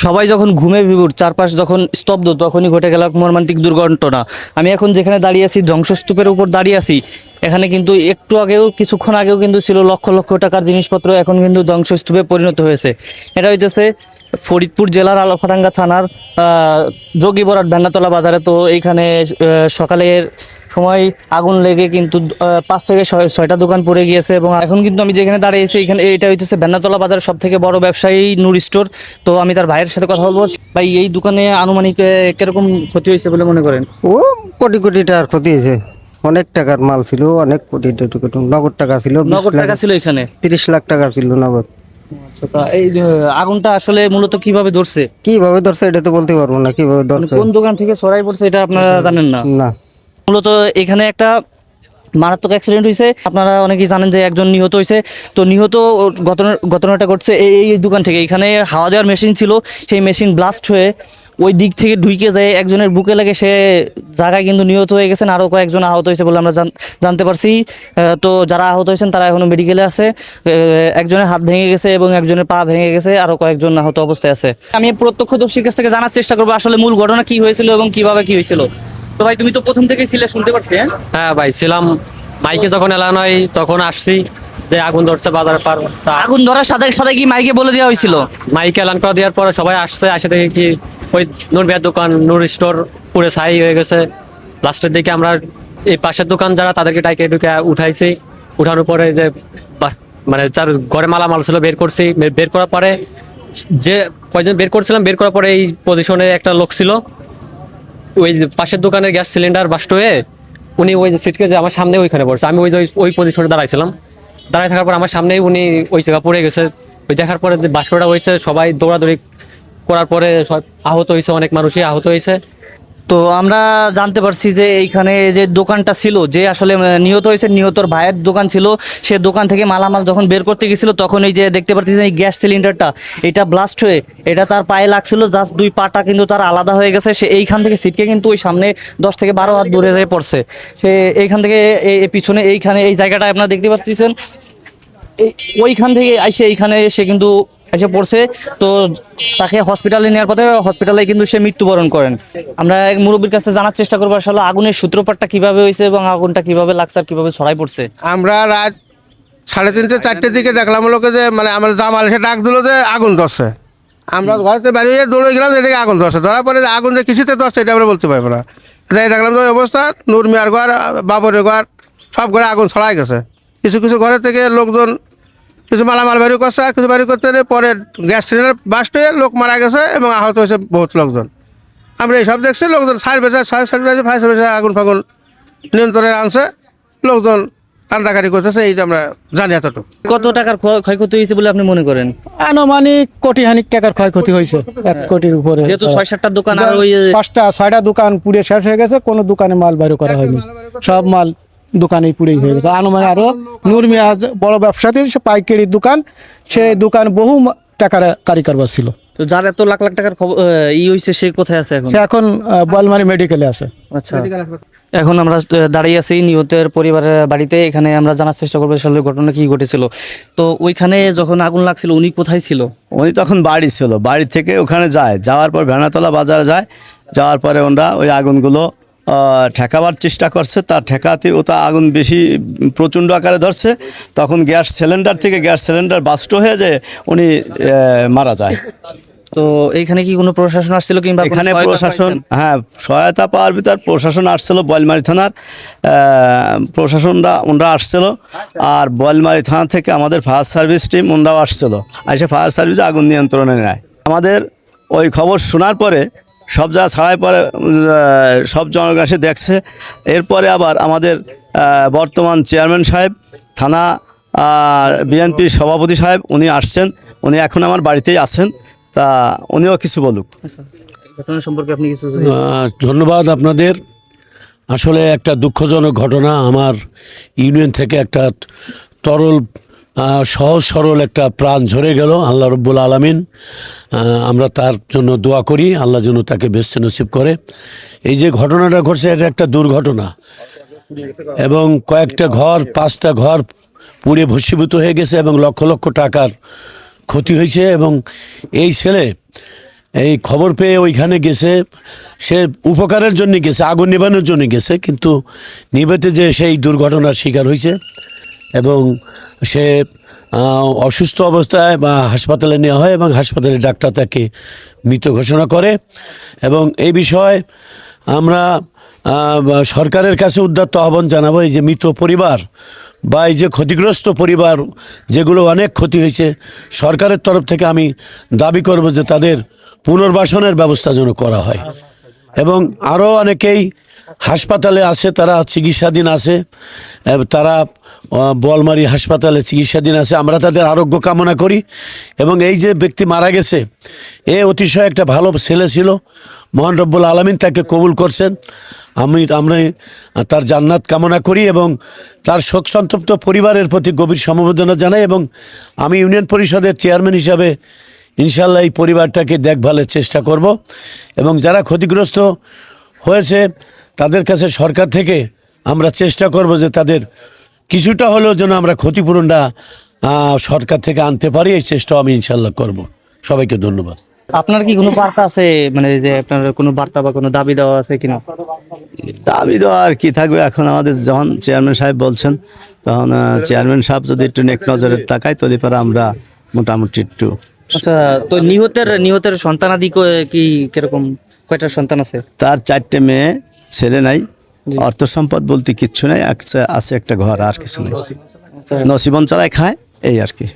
সবাই যখন ঘুমে বিভোর, চারপাশ যখন স্তব্ধ, তখনই ঘটে গেল এক মর্মান্তিক দুর্ঘটনা। আমি এখন যেখানে দাঁড়িয়ে আছি, ধ্বংসস্তূপের উপর দাঁড়িয়ে আছি। এখানে কিন্তু একটু আগেও, কিছুক্ষণ আগেও কিন্তু ছিল লক্ষ লক্ষ টাকার জিনিসপত্র, এখন কিন্তু ধ্বংসস্তূপে পরিণত হয়েছে। এটা হইতেছে ফরিদপুর জেলার আলফাডাঙ্গা থানার যোগীবরাট ভেন্নাতলা বাজারে। তো এইখানে সকালের সময় আগুন লেগে কিন্তু 5 থেকে 6টা দোকান পড়ে গিয়েছে। এবং এখন কিন্তু আমি যেখানে দাঁড়িয়েছি, এখানে এটা হইতেছে ভেন্নাতলা বাজারের সব থেকে বড় ব্যবসায়ী নূর স্টোর। তো আমি তার ভাইয়ের সাথে কথা বলবো। ভাই, এই দোকানে আনুমানিক কিরকম ক্ষতি হয়েছে বলে মনে করেন? ও কোটি কোটি টাকার ক্ষতি হয়েছে। অনেক টাকার মাল ছিল, অনেক কোটি কোটি নগদ টাকা ছিল, 20 নগদ লাখ, টাকা ছিল এখানে? 30 লাখ টাকা ছিল নগদ। আচ্ছা, তা এই আগুনটা আসলে মূলত কিভাবে ধরছে? কিভাবে ধরছে এটা তো বলতে পারবো না, কিভাবে মানে ধরছে কোন দোকান থেকে ছড়াই পড়ছে এটা আপনারা জানেন না? না। মূলত এখানে একটা মারাত্মক অ্যাক্সিডেন্ট হয়েছে। আপনারা অনেকেই জানেন যে একজন নিহত হয়েছে। তো নিহত ঘটনাটা ঘটছে এই দোকান থেকে। এখানে হাওয়া দেওয়ার মেশিন ছিল, সেই মেশিন ব্লাস্ট হয়ে ওই দিক থেকে ঢুকে যায়, একজনের বুকে লেগে সে জায়গায় কিন্তু নিহত হয়ে গেছেন। আরও কয়েকজন আহত হয়েছে বলে আমরা জানতে পারছি। তো যারা আহত হয়েছেন তারা এখনো মেডিকেলে আছে। একজনের হাত ভেঙে গেছে এবং একজনের পা ভেঙে গেছে, আরও কয়েকজন আহত অবস্থায় আছে। আমি প্রত্যক্ষদর্শীর কাছ থেকে জানার চেষ্টা করবো আসলে মূল ঘটনা কি হয়েছিল এবং কিভাবে কি হয়েছিল। তো ভাই, তুমি তো প্রথম থেকেই ছিলে, শুনতে পারছি। হ্যাঁ হ্যাঁ ভাই, ছিলাম। মাইকে যখন এলান হয় তখন আসছি যে আগুন ধরছে বাজার পার। আগুন ধরার সাথে সাথে কি মাইকে বলে দেওয়া হয়েছিল? মাইকে এলান করে দেওয়ার পরে সবাই আসছে, আসে দেখে কি ওই নূর মিয়ার দোকান, নূর স্টোর পুরো ছাই হয়ে গেছে। লাস্টের দিকে আমরা এই পাশের দোকান যারা তাদেরকে ডাইকে ঢুকে উঠাইছি। উঠানোর পরে যে মানে যার ঘরে মালামাল ছিল বের করছি। বের করার পরে যে কয়জন বের করছিলাম, বের করার পরে এই পজিশনে একটা লোক ছিল, ওই যে পাশের দোকানের গ্যাস সিলিন্ডার বাস্ট হয়ে উনি ওই যে সিটকে যে আমার সামনে ওইখানে পড়ছে। আমি ওই যে ওই পজিশনে দাঁড়াইছিলাম। দাঁড়াই থাকার পর আমার সামনেই উনি ওই জায়গা পড়ে গেছে। ওই দেখার পরে যে বাস্টটা হয়েছে, সবাই দৌড়াদৌড়ি করার পরে সব আহত হয়েছে, অনেক মানুষই আহত হয়েছে। তো আমরা জানতে পারছি যে এইখানে যে দোকানটা ছিল, যে আসলে নিহত হয়েছে, নিহতর ভাইয়ের দোকান ছিল। সে দোকান থেকে মালামাল যখন বের করতে গেছিল, তখন এই যে দেখতে পাচ্ছি এই গ্যাস সিলিন্ডারটা, এটা ব্লাস্ট হয়ে এটা তার পায়ে লাগছিল। জাস্ট 2 পাটা কিন্তু তার আলাদা হয়ে গেছে। সে এইখান থেকে ছিটকে কিন্তু ওই সামনে 10 থেকে 12 হাত দূরে যেয়ে পড়ছে। সে এইখান থেকে পিছনে এইখানে এই জায়গাটা আপনারা দেখতে পাচ্ছেন, ওইখান থেকে আইসে এইখানে সে কিন্তু এসে পড়ছে। তো তাকে হসপিটালে নেওয়ার পথে হসপিটালে কিন্তু সে মৃত্যুবরণ করেন। আমরা এক মুরব্বীর কাছে জানার চেষ্টা করবো আসলে আগুনের সূত্রপাতটা কিভাবে হয়েছে এবং আগুনটা কিভাবে লাগছে আর কিভাবে ছড়াই পড়ছে। আমরা রাত 3:30 4টের দিকে দেখলাম লোকে যে মানে আমার জামাল এসে ডাক দিল যে আগুন ধরছে। আমরা ঘরেতে বেরিয়ে দৌড়ে গেলাম, এদিকে আগুন ধরছে। ধরার পরে যে আগুন যে কিছুতে ধরছে এটা আমরা বলতে পারবো না। যাই দেখলাম যে ওই অবস্থা, নূর মিয়ার ঘর, বাবরের ঘর, সব ঘরে আগুন ছড়াই গেছে। কিছু কিছু ঘরের থেকে লোকজন কিছু মালামাল বেরিয়ে করছে, আর কিছু বেরিয়ে করতে পরে গ্যাস সিলিন্ডার বাস্ট হয়ে লোক মারা গেছে এবং আহত হয়েছে বহুত লোকজন। আমরা এইসব দেখছি। লোকজন ফায়ার সার্ভিসে আগুন ফাগুন নিয়ন্ত্রণে আনছে, লোকজন কান্দাকাটি করতেছে, এইটা আমরা জানি এতটুকু। কত টাকার ক্ষয়ক্ষতি হয়েছে বলে আপনি মনে করেন? আনুমানিক কোটিখানিক টাকার ক্ষয়ক্ষতি হয়েছে, 1 কোটির উপরে। যেহেতু 6-7টা দোকান আর ওই 5টা 6টা দোকান পুড়ে শেষ হয়ে গেছে, কোনো দোকানে মাল বাইরে করা হয়নি, সব মাল দোকানেই পুড়েই হয়ে গেছে। আনুমানিক আরো নূর মিয়া বড় ব্যবসায়ী, সে পাইকারি দোকান, সে দোকান বহু টাকার কারিগর ছিল। তো যার এত লাখ লাখ টাকার হয়েছে সে কোথায় আছে এখন? সে এখন বলমারি মেডিকেলে আছে। আচ্ছা, এখন আমরা দাঁড়িয়ে আছি নিহতের পরিবারের বাড়িতে। এখানে আমরা জানার চেষ্টা করবো আসলে ঘটনা কি ঘটেছিল। তো ওইখানে যখন আগুন লাগছিল উনি কোথায় ছিল? উনি তখন বাড়ি ছিল, বাড়ি থেকে ওখানে যায়, যাওয়ার পর ভেনাতলা বাজারে যায়। যাওয়ার পরে ওরা ওই আগুনগুলো ঠেকাবার চেষ্টা করছে। তার ঠেকাতে ওটা আগুন বেশি প্রচণ্ড আকারে ধরছে। তখন গ্যাস সিলিন্ডার বাস্ট হয়ে যায়, উনি মারা যায়। তো এইখানে কি কোনো প্রশাসন আসছিল কিংবা এখানে প্রশাসন, হ্যাঁ, সহায়তা পাওয়ার ভিতর প্রশাসন আসছিল। বয়লমারি থানার ওনারা আসছিল। আর বয়লমারি থানা থেকে আমাদের ফায়ার সার্ভিস টিম ওনারাও আসছিল। এসে ফায়ার সার্ভিসে আগুন নিয়ন্ত্রণে নেয়। আমাদের ওই খবর শোনার পরে সব জায়গা ছাড়াই পরে সব জনগণ এসে দেখছে। এরপরে আবার আমাদের বর্তমান চেয়ারম্যান সাহেব, থানা বিএনপির সভাপতি সাহেব, উনি আসছেন। উনি এখন আমার বাড়িতেই আছেন। তা উনিও কিছু বলুক। ঘটনা সম্পর্কে আপনি কিছু? ধন্যবাদ আপনাদের। আসলে একটা দুঃখজনক ঘটনা। আমার ইউনিয়ন থেকে একটা তরল সহজ সরল একটা প্রাণ ঝরে গেল। আল্লাহ রব্বুল আলামিন, আমরা তার জন্য দোয়া করি, আল্লাহ যেন তাকে বেহেশত নসিব করে। এই যে ঘটনাটা ঘটছে, এটা একটা দুর্ঘটনা এবং কয়েকটা ঘর, 5টা ঘর পুড়ে ভস্মীভূত হয়ে গেছে এবং লক্ষ লক্ষ টাকার ক্ষতি হয়েছে। এবং এই ছেলে এই খবর পেয়ে ওইখানে গেছে, সে উপকারের জন্য গেছে, আগুন নেভানোর জন্য গেছে, কিন্তু নিভেতে যে সেই দুর্ঘটনার শিকার হয়েছে এবং সে অসুস্থ অবস্থায় বা হাসপাতালে নেওয়া হয় এবং হাসপাতালে ডাক্তার তাকে মৃত ঘোষণা করে। এবং এই বিষয়ে আমরা সরকারের কাছে উদাত্ত আহ্বান জানাবো, এই যে মৃত পরিবার বা এই যে ক্ষতিগ্রস্ত পরিবার যেগুলো অনেক ক্ষতি হয়েছে, সরকারের তরফ থেকে আমি দাবি করব যে তাদের পুনর্বাসনের ব্যবস্থা যেন করা হয়। এবং আরও অনেকেই হাসপাতালে আছে, তারা চিকিৎসাধীন আছে, তারা বোয়ালমারী হাসপাতালে চিকিৎসাধীন আছে। আমরা তাদের আরোগ্য কামনা করি এবং এই যে ব্যক্তি মারা গেছে এ অতিশয় একটা ভালো ছেলে ছিল, মহান রব্বুল আলামিন তাকে কবুল করছেন। আমরা তার জান্নাত কামনা করি এবং তার শোক সন্তপ্ত পরিবারের প্রতি গভীর সমবেদনা জানাই। এবং আমি ইউনিয়ন পরিষদের চেয়ারম্যান হিসাবে ইনশাল্লাহ এই পরিবারটাকে দেখভালের চেষ্টা করব এবং যারা ক্ষতিগ্রস্ত হয়েছে তাদের কাছে সরকার থেকে আমরা চেষ্টা করব যে তাদের কিছুটা হলেও যেন আমরা ক্ষতিপূরণটা সরকার থেকে আনতে পারি, এই চেষ্টাও আমি ইনশাল্লাহ করব। সবাইকে ধন্যবাদ। আপনার কি কোনো বার্তা আছে, মানে যে আপনার কোনো বার্তা বা কোনো দাবি দেওয়া আছে কিনা? দাবি দেওয়া আর কি থাকবে, এখন আমাদের যখন চেয়ারম্যান সাহেব বলছেন তখন চেয়ারম্যান সাহেব যদি একটু নেক নজরে তাকায় তাহলে পরে আমরা মোটামুটি একটু। আচ্ছা, তো নিহতের সন্তানাদি কি কিরকম, কয়টা সন্তান আছে? তার 4টে মেয়ে, ছেলে নাই, অর্থ সম্পদ বলতে কিচ্ছু নাই, আছে একটা ঘর, আর কিছু নেই, আচ্ছা, নসিবন চালায় খায় এই আর কি।